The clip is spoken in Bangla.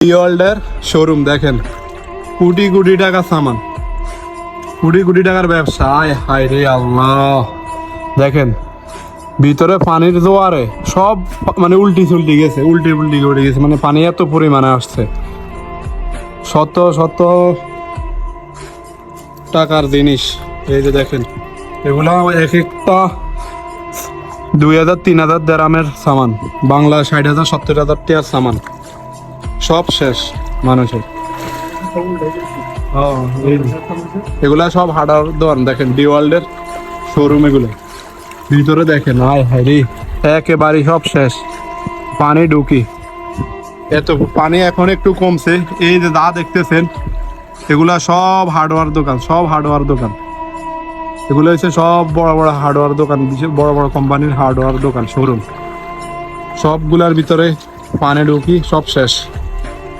ওয়ার্ল্ডের শোরুম দেখেন, কোটি কোটি টাকা সামান, কোটি কোটি টাকার ব্যবসা। আয় হায় রে আল্লাহ, দেখেন ভিতরে পানির জোয়ারে সব মানে উল্টি চুল্টি গেছে, উল্টি উল্টি উল্টে গেছে, মানে পানি এত পরিমাণে আসছে। শত শত টাকার জিনিস, এই যে দেখেন এগুলা এক একটা 2000-3000 দেরামের সামান, বাংলা 60,000-70,000 টাকার সামান, সব শেষ মানুষের। এগুলা সব হার্ডওয়্যার দোকান, দেখেন ডি ওয়ার্ল্ডের শোরুম এগুলো। ভিতরে দেখেন আয় হায় রে, একেবারে সব শেষ, পানি ঢুকি। এত পানি এখন একটু কমছে। এই যে যা দেখতেছেন এগুলা সব হার্ডওয়্যার দোকান, সব হার্ডওয়্যার দোকান। এগুলো হচ্ছে সব বড় বড় হার্ডওয়্যার দোকান, বড় বড় কোম্পানির হার্ডওয়্যার দোকান শোরুম। সবগুলার ভিতরে পানি ঢুকি, সব শেষ।